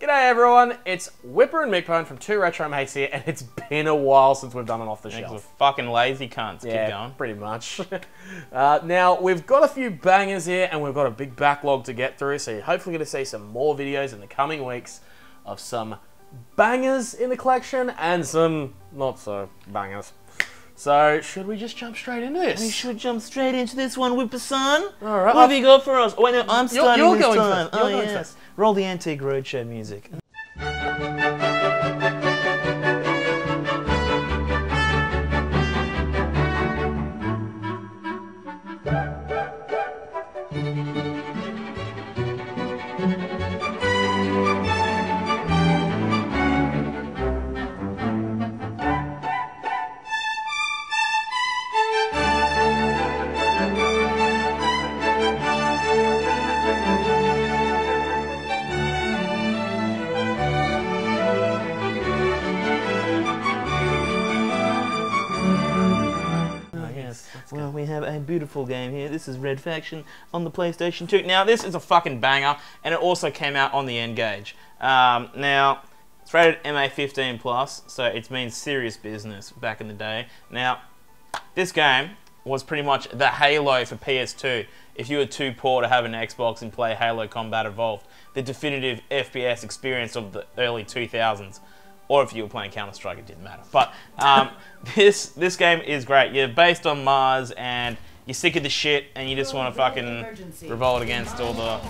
G'day everyone, it's Whipper and Mickpone from 2 Retro Mates here, and it's been a while since we've done an off the shelf. We're fucking lazy cunts. Yeah, keep going. Pretty much. Now, we've got a few bangers here, and we've got a big backlog to get through, so you're hopefully going to see some more videos in the coming weeks of some bangers in the collection, and some not so bangers. So, should we just jump straight into this? We should jump straight into this one, Whipper-son. Alright. What have you got for us? Oh, wait, no, I'm starting you're this going time. first. You're going yes. first. Roll the Antique Roadshow music. Well, we have a beautiful game here. This is Red Faction on the PlayStation 2. Now, this is a fucking banger, and it also came out on the N-Gage. Now, it's rated MA15+, so it's been serious business back in the day. Now, this game was pretty much the Halo for PS2. If you were too poor to have an Xbox and play Halo Combat Evolved, the definitive FPS experience of the early 2000s. Or if you were playing Counter-Strike, it didn't matter. But this game is great. You're based on Mars, and you're sick of the shit, and you just want to fucking revolt against all the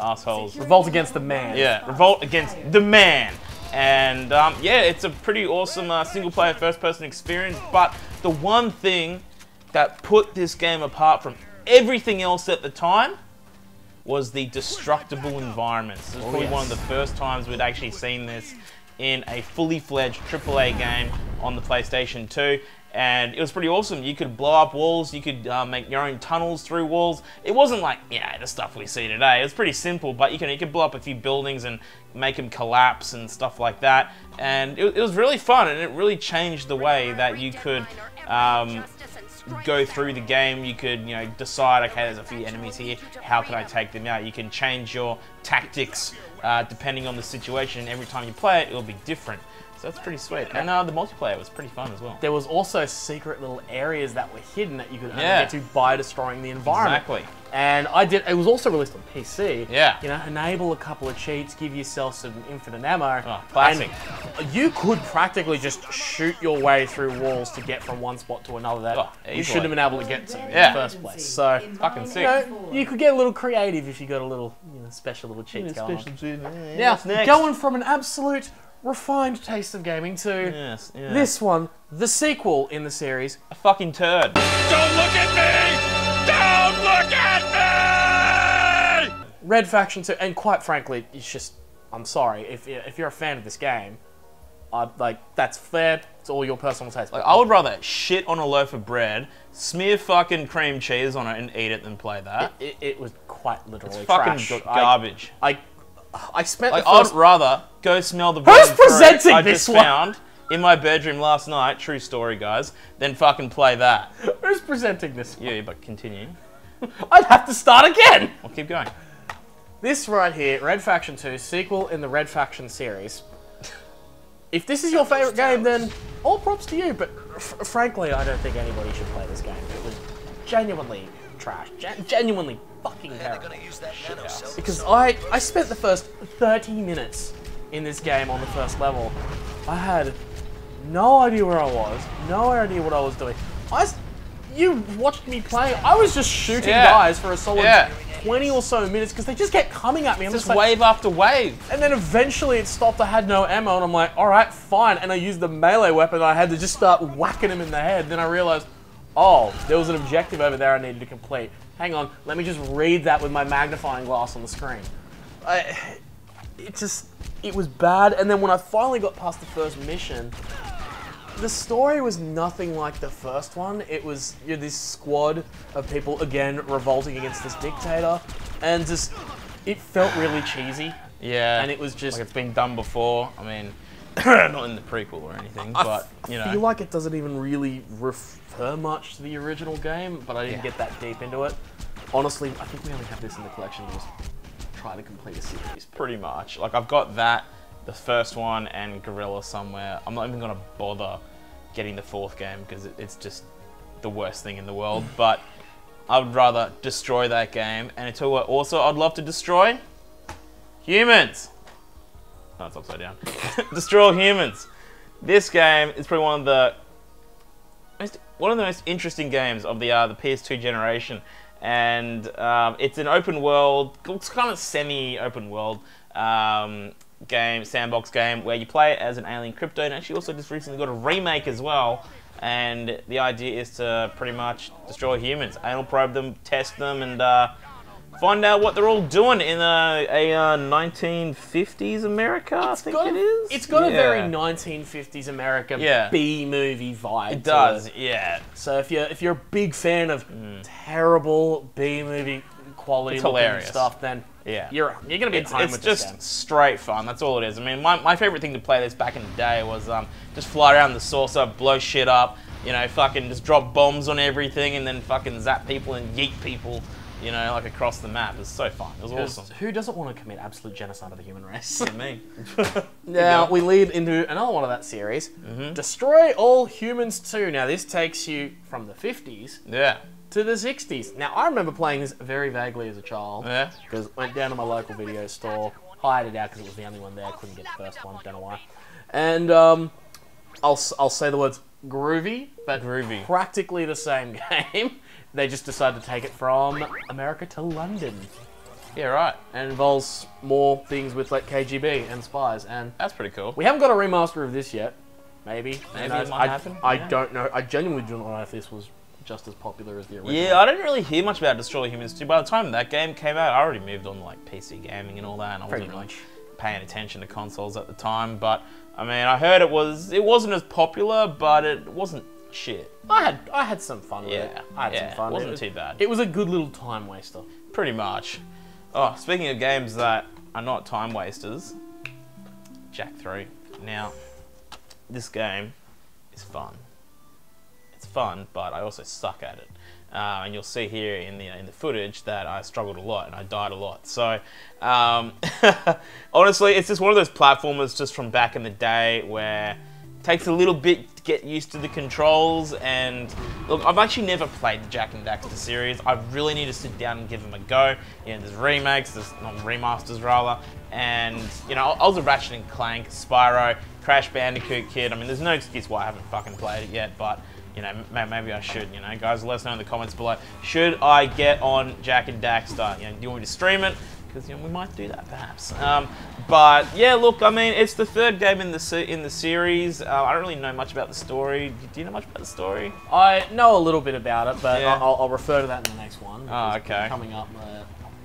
assholes. Revolt against the man. Yeah, revolt against the man. And yeah, it's a pretty awesome single-player first-person experience. But the one thing that put this game apart from everything else at the time was the destructible environments. This was probably one of the first times we'd actually seen this in a fully fledged AAA game on the PlayStation 2, and it was pretty awesome. You could blow up walls, you could make your own tunnels through walls. It wasn't like, yeah, the stuff we see today. It was pretty simple, but you could blow up a few buildings and make them collapse and stuff like that. And it was really fun, and it really changed the way that you could go through the game. You could, decide, okay, there's a few enemies here, how can I take them out? You can change your tactics depending on the situation. Every time you play it, it'll be different. So that's pretty sweet. And the multiplayer was pretty fun as well. There was also secret little areas that were hidden that you could only get to by destroying the environment. Exactly. And it was also released on PC. Yeah. Enable a couple of cheats, give yourself some infinite ammo. Oh, classic. And you could practically just shoot your way through walls to get from one spot to another that you shouldn't have been able to get to in the first place. So, fucking sick. You could get a little creative if you got a little, special little cheats going on. Now, next? going from an absolute refined taste of gaming to this one, the sequel in the series, a fucking turd. Don't look at me! Don't look at me! Red Faction 2, and quite frankly, it's just, I'm sorry, if you're a fan of this game, that's fair, it's all your personal taste. Like, I would rather shit on a loaf of bread, smear fucking cream cheese on it and eat it than play that. It was quite literally it's fucking trash. Garbage. I spent I'd rather go smell the Who's bread presenting I this just one? found in my bedroom last night, true story guys, than fucking play that. Who's presenting this one? Yeah, but continue. I'd have to start again! I'll keep going. This right here, Red Faction 2, sequel in the Red Faction series. If this is your favourite game, then all props to you, but frankly, I don't think anybody should play this game. It was genuinely trash. Genuinely fucking terrible. Because I spent the first 30 minutes in this game on the first level. I had no idea where I was, no idea what I was doing. You watched me play, I was just shooting guys for a solid 20 or so minutes because they just kept coming at me. I'm just wave after wave. And then eventually it stopped, I had no ammo, and I'm like, alright, fine. And I used the melee weapon, and I had to just start whacking him in the head. Then I realized, oh, there was an objective over there I needed to complete. Hang on, let me just read that with my magnifying glass on the screen. It was bad, and then when I finally got past the first mission, the story was nothing like the first one. It was this squad of people, again, revolting against this dictator, and just, it felt really cheesy. Yeah. And it was just... like it's been done before. I mean, not in the prequel or anything, but, I feel like it doesn't even really refer much to the original game, but I didn't get that deep into it. Honestly, I think we only have this in the collection to just try to complete a series. Pretty much. Like, I've got that, the first one and Gorilla somewhere. I'm not even gonna bother getting the 4th game because it's just the worst thing in the world. But I would rather destroy that game. And until what also I'd love to destroy humans. Oh, it's upside down. Destroy humans. This game is probably one of the most interesting games of the PS2 generation, and it's an open world, it's kind of semi-open world game, sandbox game, where you play as an alien crypto, and actually also just recently got a remake as well. And the idea is to pretty much destroy humans, anal probe them, test them, and find out what they're all doing in a 1950s America, I think it is. It's got a very 1950s America B-movie vibe. It does, yeah. So if you're a big fan of terrible B-movie quality looking stuff, then you're gonna be at home with this game. It's just straight fun. That's all it is. I mean, my favorite thing to play this back in the day was just fly around the saucer, blow shit up, you know, fucking just drop bombs on everything, and then fucking zap people and yeet people. You know, like across the map. It was so fun. It was awesome. Who doesn't want to commit absolute genocide of the human race? Yeah, me. Now, we lead into another one of that series. Destroy All Humans 2. Now, this takes you from the 50s to the 60s. Now, I remember playing this very vaguely as a child. Yeah. Because I went down to my local video store, hired it out because it was the only one there. I couldn't get the first one. Don't know why. And I'll say the words groovy, but practically the same game. They just decided to take it from America to London. Yeah, right. And it involves more things with like KGB and spies. And that's pretty cool. We haven't got a remaster of this yet. Maybe it might happen. I don't know. I genuinely do not know if this was just as popular as the original. Yeah, I didn't really hear much about Destroy Humans 2. By the time that game came out, I already moved on to like PC gaming and all that, and I wasn't really paying attention to consoles at the time. But I mean, I heard it wasn't as popular, but it wasn't shit. I had some fun with it. I had some fun. It wasn't too bad. It was a good little time waster. Pretty much. Oh, speaking of games that are not time wasters, Jak 3. Now, this game is fun. It's fun, but I also suck at it. And you'll see here in the footage that I struggled a lot and I died a lot. So, honestly, it's just one of those platformers just from back in the day where takes a little bit to get used to the controls. And look, I've actually never played the Jak and Daxter series. I really need to sit down and give them a go. You know, there's remakes, there's not remasters rather, and you know, I was a Ratchet and Clank, Spyro, Crash Bandicoot kid. I mean, there's no excuse why I haven't fucking played it yet, but you know, maybe I should. You know, guys, let us know in the comments below. Should I get on Jak and Daxter? You know, do you want me to stream it? Because you know, we might do that perhaps. But yeah, look, I mean, it's the 3rd game in the series. I don't really know much about the story. Do you know much about the story? I know a little bit about it, but I'll refer to that in the next one. Oh, okay. Coming up,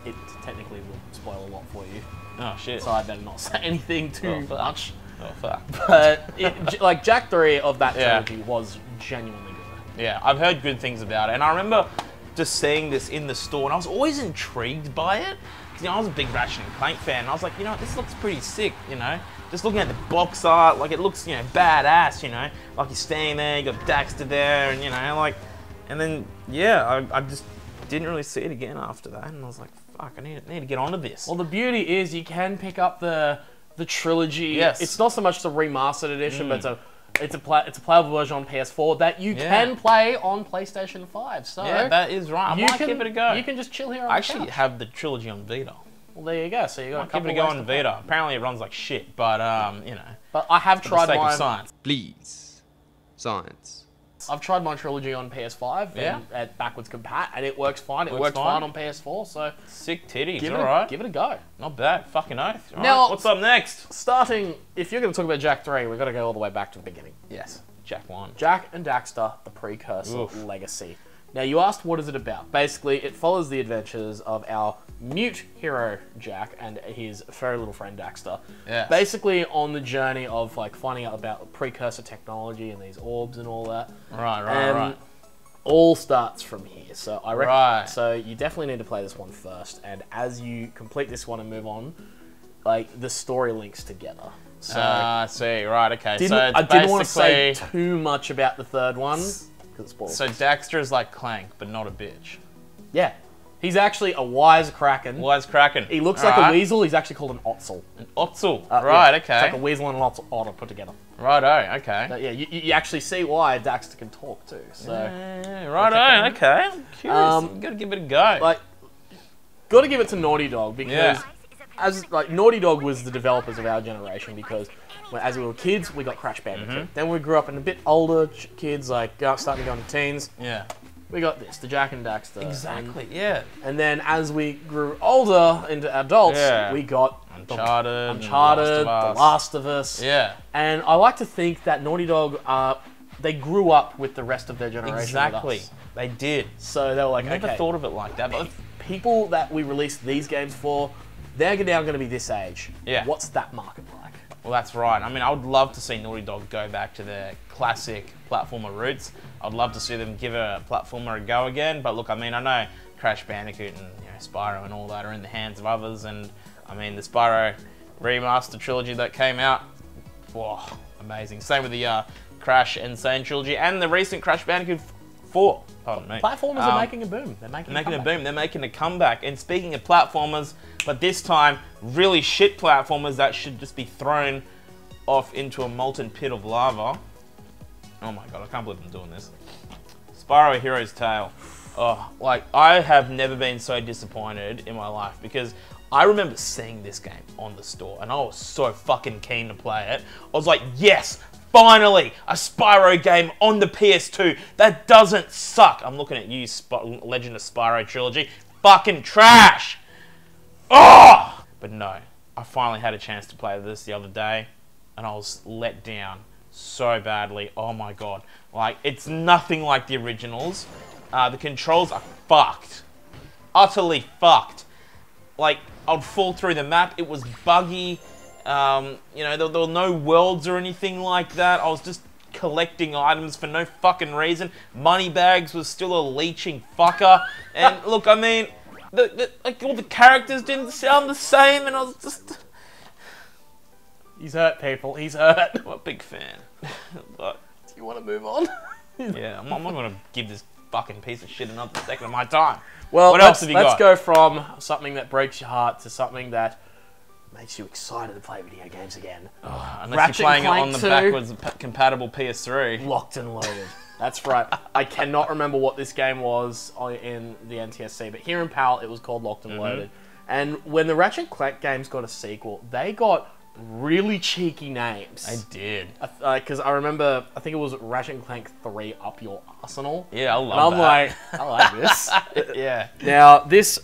it technically will spoil a lot for you. Oh shit. So I better not say anything too much. Oh fuck. But like Jak 3 of that trilogy was genuinely good. Yeah, I've heard good things about it, and I remember just seeing this in the store, and I was always intrigued by it. You know, I was a big Ratchet and Clank fan, and I was like, you know, this looks pretty sick, you know? Just looking at the box art, like, it looks, you know, badass, you know? Like, you're standing there, you got Daxter there, and, you know, like... And then, yeah, I just didn't really see it again after that, and I was like, fuck, I need to get onto this. Well, the beauty is you can pick up the trilogy. Yes. It's not so much the remastered edition, but it's a playable version on PS4 that you can play on PlayStation 5. So yeah, that is right. I might give it a go. You can just chill here on the I actually couch. have the trilogy on Vita. Well, there you go. So you got a couple give it a go on Vita. Apparently it runs like shit, but you know. But I have tried for the sake of science. Please, science. I've tried my trilogy on PS5 and at backwards compat, and it works fine. It works fine on PS4. So sick titties. Give it a go. Not bad. Fucking oath. All now, right, what's up next? Starting, if you're going to talk about Jak 3, we've got to go all the way back to the beginning. Yes. Jak 1. Jak and Daxter, the Precursor Legacy. Now, you asked, what is it about? Basically, it follows the adventures of our mute hero, Jak, and his furry little friend, Daxter. Yes. Basically, on the journey of, like, finding out about precursor technology and these orbs and all that. Right. All starts from here. So, I reckon... So, you definitely need to play this one first. And as you complete this one and move on, like, the story links together. So, I see. Right, okay. I didn't want to say too much about the third one. So Daxter is like Clank, but not a bitch. Yeah. He's actually a wise kraken. Wise Kraken. He looks like a weasel. He's actually called an otzel. An Otzel. Right, Yeah. okay. It's like a weasel and an otter put together. Righto, okay. But yeah, you actually see why Daxter can talk too. So Righto, okay. I'm curious. You gotta give it a go. like, got to give it to Naughty Dog because Naughty Dog was the developers of our generation because as we were kids we got Crash Bandicoot. Then we grew up and a bit older kids like starting to go into teens. Yeah. We got this, the Jack and Daxter. Exactly, yeah. And then as we grew older into adults, we got Uncharted, The Last of Us. Yeah. And I like to think that Naughty Dog, they grew up with the rest of their generation. Exactly. With us. They did. So they were like, I never thought of it like that, but people that we released these games for, they're now going to be this age. Yeah. What's that market like? well, that's right. I mean, I would love to see Naughty Dog go back to their classic platformer roots. I'd love to see them give a platformer a go again. But look, I mean, I know Crash Bandicoot and Spyro and all that are in the hands of others. And I mean, the Spyro remaster trilogy that came out, whoa, amazing. Same with the Crash Insane trilogy and the recent Crash Bandicoot 4. Pardon me. Platformers are making a boom. They're making a boom. They're making a comeback. And speaking of platformers, but this time, really shit platformers that should just be thrown off into a molten pit of lava. Oh my god, I can't believe I'm doing this. Spyro Hero's Tale. Oh, like, I have never been so disappointed in my life because I remember seeing this game on the store and I was so fucking keen to play it. I was like, yes! Finally, a Spyro game on the PS2 that doesn't suck. I'm looking at you, Legend of Spyro trilogy. Fucking trash! Oh! But no, I finally had a chance to play this the other day, and I was let down so badly. Oh my god. Like, it's nothing like the originals. The controls are fucked. Utterly fucked. Like, I'd fall through the map. It was buggy. You know, there were no worlds or anything like that. I was just collecting items for no fucking reason. Moneybags was still a leeching fucker. And look, I mean, like all the characters didn't sound the same, and I was just... He's hurt, people. He's hurt. I'm a big fan. But do you want to move on? Yeah, I'm not going to give this fucking piece of shit another second of my time. Well, what else have you got? Let's go from something that breaks your heart to something that makes you excited to play video games again. Oh, unless Ratchet you're playing and it on Clank the 2. backwards compatible PS3. Locked and loaded. That's right. I cannot remember what this game was in the NTSC, but here in PAL it was called Locked and Loaded. And when the Ratchet and Clank games got a sequel, they got really cheeky names. I did. Because I remember, I think it was Ratchet and Clank 3 Up Your Arsenal. Yeah, I love and I'm that. like, I like this. Yeah. Now, this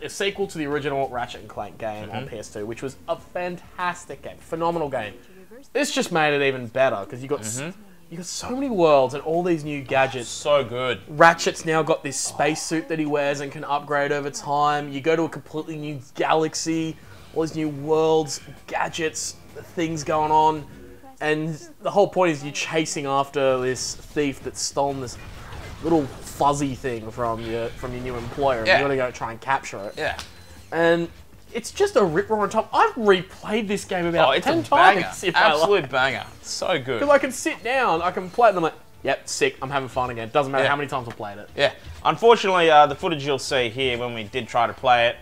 a sequel to the original Ratchet and Clank game on PS2, which was a fantastic game, phenomenal game. This just made it even better because you got so many worlds and all these new gadgets. So good. Ratchet's now got this spacesuit that he wears and can upgrade over time. You go to a completely new galaxy, all these new worlds, gadgets, things going on, and the whole point is you're chasing after this thief that's stolen this little fuzzy thing from your new employer, and you gotta go try and capture it. Yeah. And it's just a rip-roaring top. I've replayed this game about 10 banger. times. Absolute banger. So good. Because I can sit down, I can play it, and I'm like, yep, sick, I'm having fun again. Doesn't matter how many times I've played it. Yeah. Unfortunately, the footage you'll see here when we did try to play it,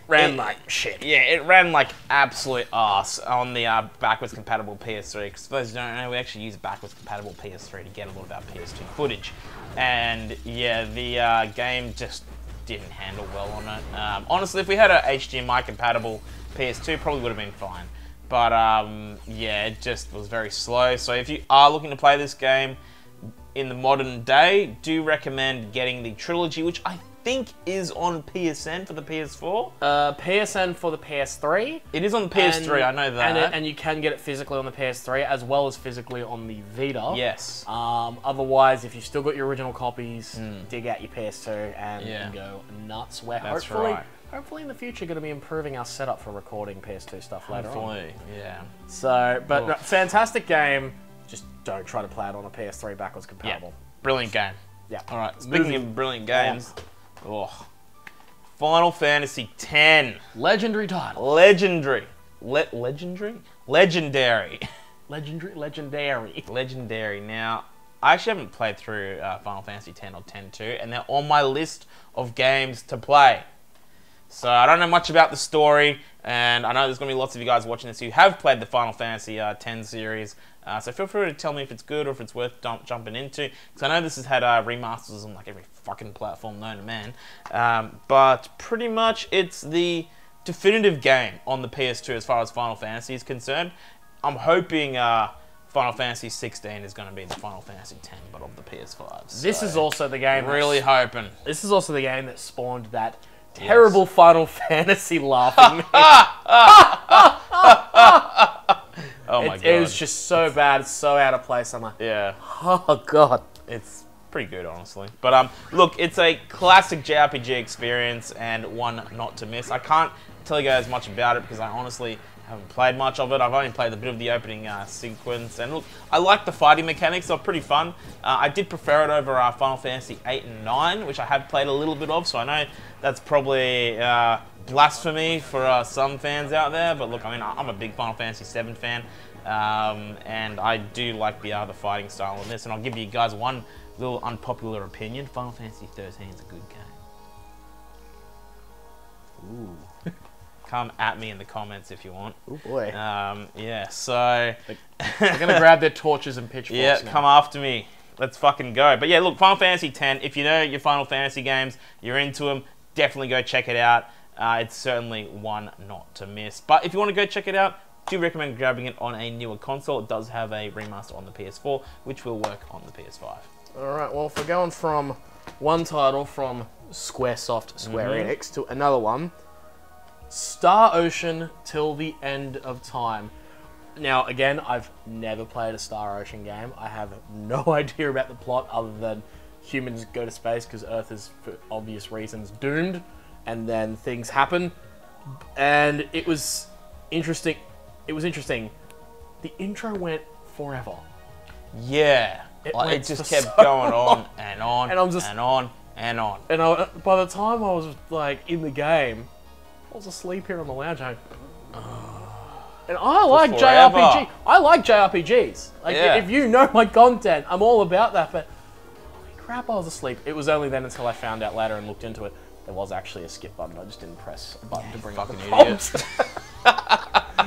ran like shit. Yeah, it ran like absolute arse on the backwards compatible PS3. Because for those who don't know, we actually use backwards compatible PS3 to get a lot of our PS2 footage. And yeah, the game just didn't handle well on it. Honestly, if we had a HDMI compatible PS2, probably would have been fine. But yeah, it just was very slow. So if you are looking to play this game in the modern day, do recommend getting the trilogy, which I think is on PSN for the PS4. PSN for the PS3. It is on the PS3, I know that. And you can get it physically on the PS3 as well as physically on the Vita. Yes. Otherwise, if you've still got your original copies, dig out your PS2 and go nuts. Where hopefully in the future going to be improving our setup for recording PS2 stuff later on. Hopefully, yeah. So, but no, fantastic game. Just don't try to play it on a PS3 backwards compatible. Yeah. Brilliant game. Yeah. All right. Speaking of brilliant games, Final Fantasy X. Legendary title. Legendary. Legendary. Legendary. Legendary. Now, I actually haven't played through Final Fantasy X or X-2, and they're on my list of games to play. So I don't know much about the story, and I know there's going to be lots of you guys watching this who have played the Final Fantasy X series. So feel free to tell me if it's good or if it's worth jumping into, because I know this has had remasters on like every fucking platform known to man. But pretty much it's the definitive game on the PS2 as far as Final Fantasy is concerned. I'm hoping Final Fantasy 16 is going to be the Final Fantasy X, but of the PS5. So This is also the game. really hoping. This is also the game that spawned that terrible Final Fantasy laughing. Oh my god. It was just so bad, so out of place. I'm like, Yeah. oh god. It's pretty good, honestly. But look, it's a classic JRPG experience and one not to miss. I can't tell you guys much about it because I honestly haven't played much of it. I've only played a bit of the opening sequence, and look, I like the fighting mechanics. They're pretty fun. I did prefer it over Final Fantasy 8 and 9, which I have played a little bit of, so I know that's probably blasphemy for some fans out there. But look, I mean, I'm a big Final Fantasy 7 fan, and I do like the fighting style in this. And I'll give you guys one little unpopular opinion: Final Fantasy 13 is a good game. Ooh. Come at me in the comments if you want. Oh boy. Yeah, so... They're going to grab their torches and pitchforks yeah, now. come after me. Let's fucking go. But yeah, look, Final Fantasy X, if you know your Final Fantasy games, you're into them, definitely go check it out. It's certainly one not to miss. But if you want to go check it out, do recommend grabbing it on a newer console. It does have a remaster on the PS4, which will work on the PS5. Alright, well, if we're going from one title from Squaresoft, Square Enix, to another one, Star Ocean Till the End of Time. Now, again, I've never played a Star Ocean game. I have no idea about the plot other than humans go to space because Earth is, for obvious reasons, doomed, and then things happen. And it was interesting. It was interesting. The intro went forever. Yeah. It just kept going on and on And I'm just- and on and on. And by the time I was, like, in the game, I was asleep here on the lounge. And I like forever. JRPG. I like JRPGs. Like, Yeah. if you know my content, I'm all about that. But holy crap, I was asleep. It was only then until I found out later and looked into it. There was actually a skip button. I just didn't press a button to bring up the fucking prompt.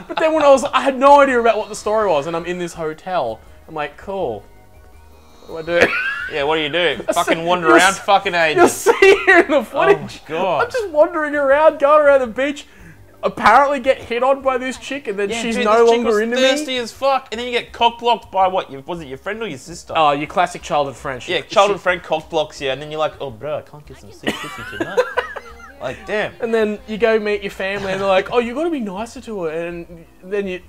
But then when I had no idea about what the story was, and I'm in this hotel. I'm like, cool. What do I do? Yeah, what do you do? Fucking wander You'll around s- fucking ages. You'll see here in the footage. Oh my god. I'm just wandering around, going around the beach. Apparently get hit on by this chick, and then Yeah, she's dude, no this chick longer was into thirsty me. as fuck, and then you get cock-blocked by what? Was it your friend or your sister? Oh, your classic childhood friend. yeah, childhood friend cock-blocks you, and then you're like, oh bro, I can't get some sick pussy tonight. Like, damn. And then you go meet your family, and they're like, "Oh, you got to be nicer to her." And then you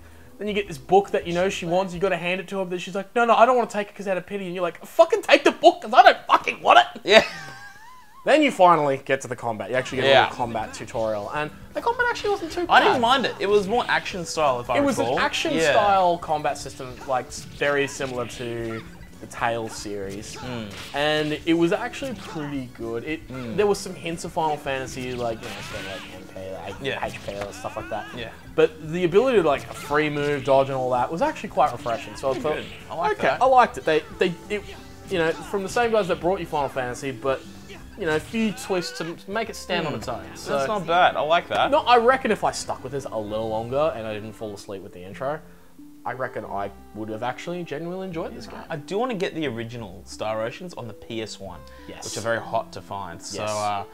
get this book that you know she wants. You got to hand it to her, but she's like, "No, I don't want to take it because out of pity." And you're like, "Fucking take the book, because I don't fucking want it." Yeah. Then you finally get to the combat. You actually get a Yeah. little combat tutorial, and the combat actually wasn't too bad. I didn't mind it. It was more action style, if I It was recall. an action-style combat system, like very similar to the Tales series, and it was actually pretty good. There was some hints of Final Fantasy, like stuff like MP, like HP, or stuff like that. Yeah. But the ability to like a free move, dodge, and all that was actually quite refreshing. So I thought, good. I like okay, that. I liked it. From the same guys that brought you Final Fantasy, but a few twists to make it stand on its own. So That's not bad. I like that. no, I reckon if I stuck with this a little longer and I didn't fall asleep with the intro, I reckon I would have actually genuinely enjoyed this game. I do want to get the original Star Oceans on the PS1, Yes. which are very hot to find. So Yes.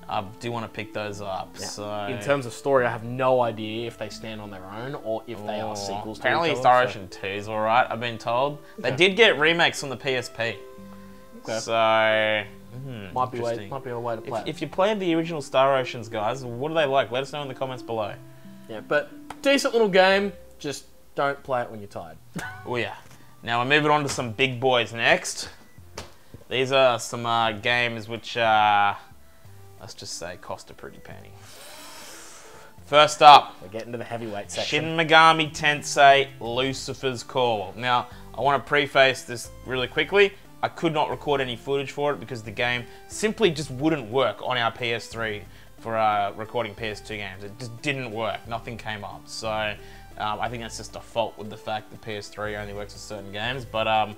I do want to pick those up. Yeah. So In terms of story, I have no idea if they stand on their own or if they are sequels to apparently each other. Star so- Ocean 2 is alright, I've been told. They Okay. did get remakes on the PSP. Okay. So, might be interesting. a way to play. If you played the original Star Oceans, guys, what are they like? Let us know in the comments below. Yeah, but decent little game. Just don't play it when you're tired. Oh yeah. Now we're moving on to some big boys next. These are some games which, let's just say, cost a pretty penny. First up, We're getting to the heavyweight section. Shin Megami Tensei Lucifer's Call. Now, I want to preface this really quickly. I could not record any footage for it because the game simply just wouldn't work on our PS3 for recording PS2 games. It just didn't work. Nothing came up. So, I think that's just a fault with the fact that PS3 only works with certain games. But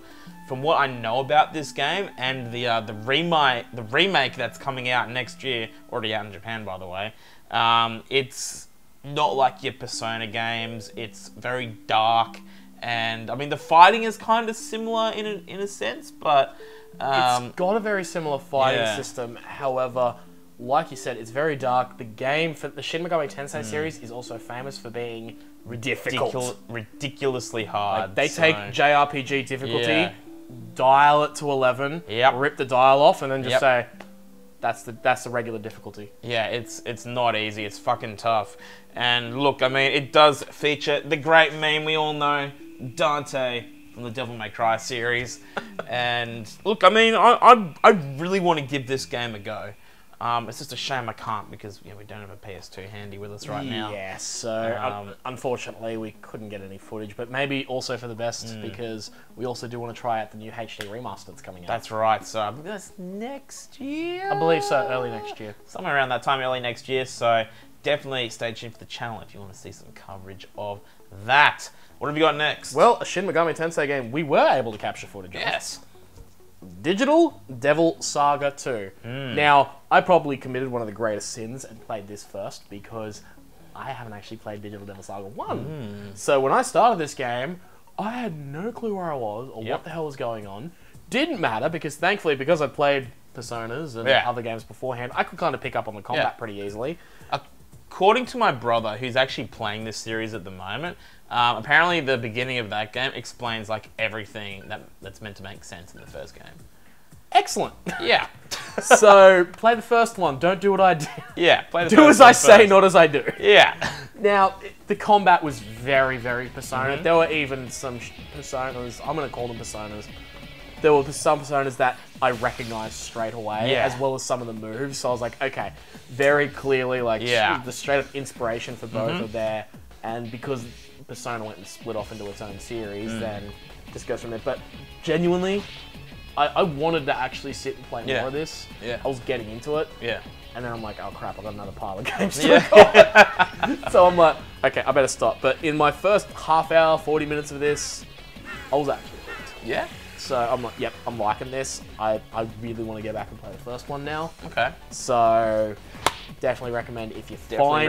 from what I know about this game and the remake that's coming out next year, already out in Japan by the way, it's not like your Persona games. It's very dark, and I mean the fighting is kind of similar in a sense, but it's got a very similar fighting system. However, like you said, it's very dark. The game for the Shin Megami Tensei series is also famous for being ridiculously hard. Like, they take JRPG difficulty, dial it to 11, rip the dial off, and then just say that's the regular difficulty. Yeah, it's not easy. It's fucking tough. And look, I mean, it does feature the great meme we all know, Dante from the Devil May Cry series. And look, I mean, I really want to give this game a go. It's just a shame I can't because we don't have a PS2 handy with us right now. Yeah, so unfortunately we couldn't get any footage, but maybe also for the best because we also do want to try out the new HD remaster that's coming out. That's right, so I believe that's next year? I believe so, early next year. Somewhere around that time, early next year, so definitely stay tuned for the channel if you want to see some coverage of that. What have you got next? Well, a Shin Megami Tensei game we were able to capture footage of. Yes. Digital Devil Saga 2. Now, I probably committed one of the greatest sins and played this first because I haven't actually played Digital Devil Saga 1. So when I started this game, I had no clue where I was or what the hell was going on. Didn't matter because thankfully, because I played Personas and other games beforehand, I could kind of pick up on the combat pretty easily. According to my brother, who's actually playing this series at the moment, apparently the beginning of that game explains like everything that's meant to make sense in the first game. Excellent. Yeah. So play the first one. Don't do what I do. Yeah. Play the do first as one I say, first. not as I do. Yeah. Now, the combat was very, very Persona. There were even some Personas. I'm going to call them Personas. There were some Personas that I recognized straight away, as well as some of the moves. So I was like, okay, very clearly, like, the straight up inspiration for both are there. And because Persona went and split off into its own series, then this goes from there. But genuinely, I wanted to actually sit and play more of this. Yeah. I was getting into it. Yeah. And then I'm like, oh crap, I've got another pile of games to record. So I'm like, okay, I better stop. But in my first half hour, 40 minutes of this, I was actually hooked. Yeah. So I'm like, yep, I'm liking this. I really want to go back and play the first one now. Okay. So definitely recommend if you find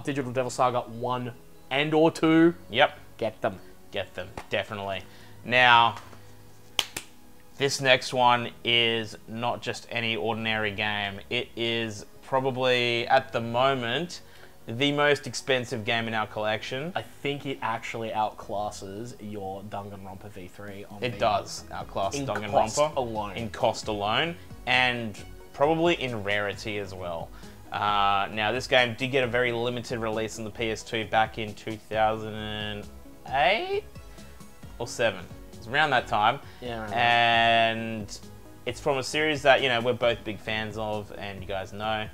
Digital Devil Saga 1 and or 2. Yep. Get them. Get them, definitely. Now, this next one is not just any ordinary game. It is probably, at the moment, the most expensive game in our collection. I think it actually outclasses your Danganronpa V3 on It does outclass in Danganronpa cost alone. In cost alone, and probably in rarity as well. Now, this game did get a very limited release on the PS2 back in 2008 or 7. It was around that time. Yeah, around and it's from a series that, we're both big fans of, and you guys know.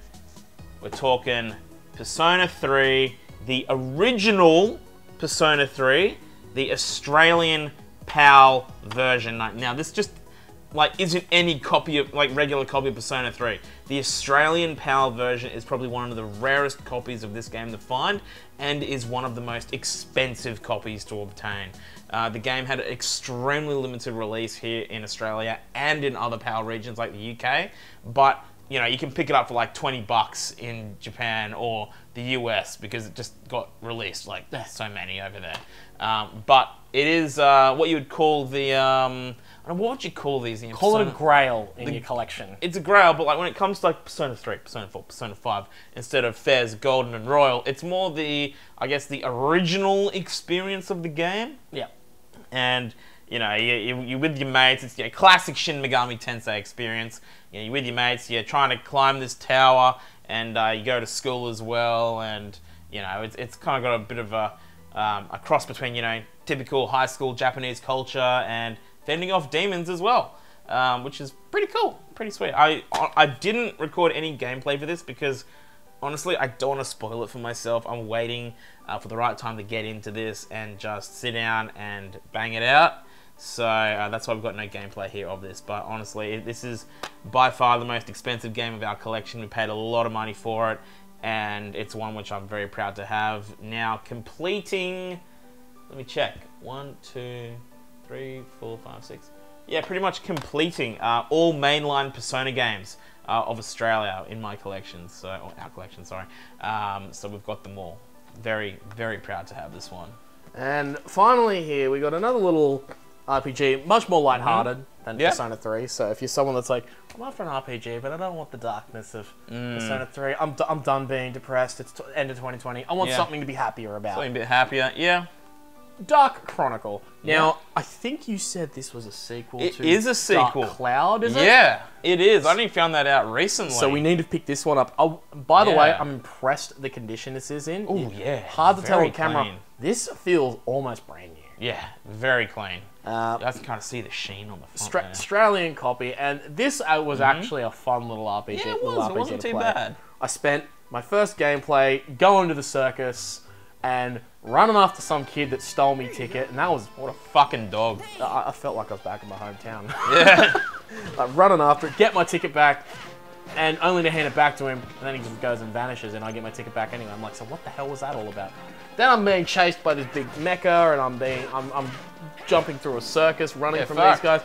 We're talking Persona 3, the original Persona 3, the Australian PAL version. Now, this just isn't any copy of regular copy of Persona 3. The Australian PAL version is probably one of the rarest copies of this game to find, and is one of the most expensive copies to obtain. The game had an extremely limited release here in Australia and in other PAL regions like the UK, but you can pick it up for like $20 in Japan or the US because it just got released so many over there. But it is what you would call the what would you call these? Call it a grail in your collection. It's a grail, but when it comes to Persona 3, Persona 4, Persona 5, instead of Fairs, Golden, and Royal, it's more the original experience of the game. Yeah. And you're with your mates. It's classic Shin Megami Tensei experience. You're with your mates. You're trying to climb this tower, and you go to school as well. And it's kind of got a bit of a cross between typical high school Japanese culture and fending off demons as well, which is pretty cool, pretty sweet. I didn't record any gameplay for this because honestly I don't want to spoil it for myself. I'm waiting for the right time to get into this and just sit down and bang it out. So that's why we've got no gameplay here of this. But honestly, this is by far the most expensive game of our collection. We paid a lot of money for it, and it's one which I'm very proud to have. Now completing, let me check, 1, 2, 3, 4, 5, 6. Yeah, pretty much completing all mainline Persona games of Australia in my collection, or our collection, sorry. So we've got them all. Very, very proud to have this one. And finally here, we got another little RPG, much more lighthearted than Persona 3. So if you're someone that's like, I'm after an RPG, but I don't want the darkness of Persona 3. I'm done being depressed. It's end of 2020. I want something to be happier about. Something a bit happier, yeah. Dark Chronicle. Now, I think you said this was a sequel to... It is a sequel. Dark Cloud, is it? Yeah, it is. I only found that out recently. So we need to pick this one up. Oh, by the way, I'm impressed the condition this is in. Oh, yeah. Hard to tell Very on camera. clean. This feels almost brand new. Yeah, very clean. I can kind of see the sheen on the front there. Australian copy, and this was actually a fun little RPG. Yeah, it was. It wasn't too bad. I spent my first gameplay going to the circus and running after some kid that stole me ticket, and that was... What a fucking dog. I felt like I was back in my hometown. Yeah. Like running after it, get my ticket back, and only to hand it back to him, and then he just goes and vanishes, and I get my ticket back anyway. I'm like, so what the hell was that all about? Then I'm being chased by this big mecha, and I'm jumping through a circus, running from these guys.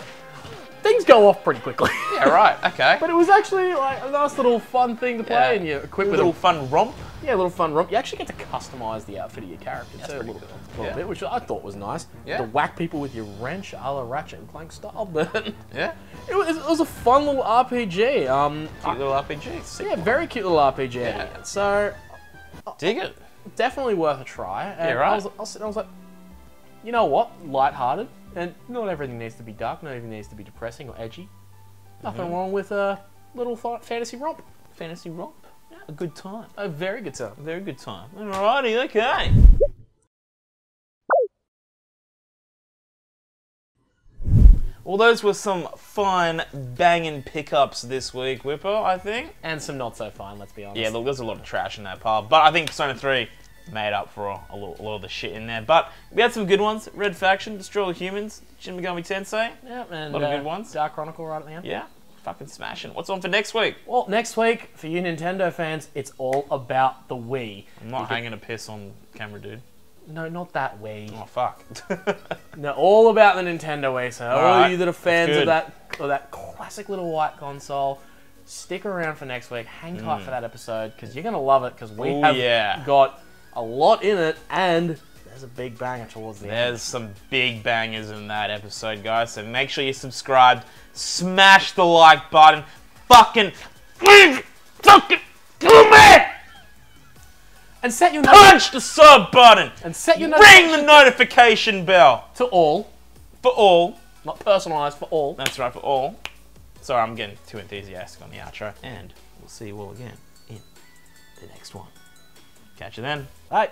Things go off pretty quickly. Yeah, right. Okay. But it was actually like a nice little fun thing to play, and you're equipped with a little fun romp. Yeah, a little fun romp. You actually get to customize the outfit of your character too, a little bit, which I thought was nice. Yeah. To whack people with your wrench, a la Ratchet and Clank style, but yeah, it was a fun little RPG. Cute little RPG. Yeah, very cute little RPG. Yeah. So, dig it. Definitely worth a try. And yeah, right. I was like, you know what? Lighthearted. And not everything needs to be dark, not everything needs to be depressing or edgy. Nothing wrong with a little fantasy romp. Fantasy romp? Yeah. A good time. A very good time. A very good time. Alrighty, okay. Well, those were some fine banging pickups this week, Whipper, I think. And some not so fine, let's be honest. Yeah, look, there's a lot of trash in that pile. But I think Persona 3 made up for a lot of the shit in there. But we had some good ones. Red Faction, Destroy All Humans, Shin Megami Tensei. Yeah, and a lot of good ones. Dark Chronicle right at the end. Yeah, fucking smashing. What's on for next week? Well, next week, for you Nintendo fans, it's all about the Wii. I'm not hanging a piss on camera, dude. No, not that Wii. Oh, fuck. No, all about the Nintendo Wii. So all of you that are fans of that classic little white console, stick around for next week. Hang tight for that episode, because you're going to love it, because we have got a lot in it, and there's a big banger towards the end. There's some big bangers in that episode, guys, so make sure you're subscribed, smash the like button, fucking kill me! And set your punch the sub button! And set your ring the notification bell! To all. For all. Not personalised, for all. That's right, for all. Sorry, I'm getting too enthusiastic on the outro. And we'll see you all again in the next one. Catch you then. Bye.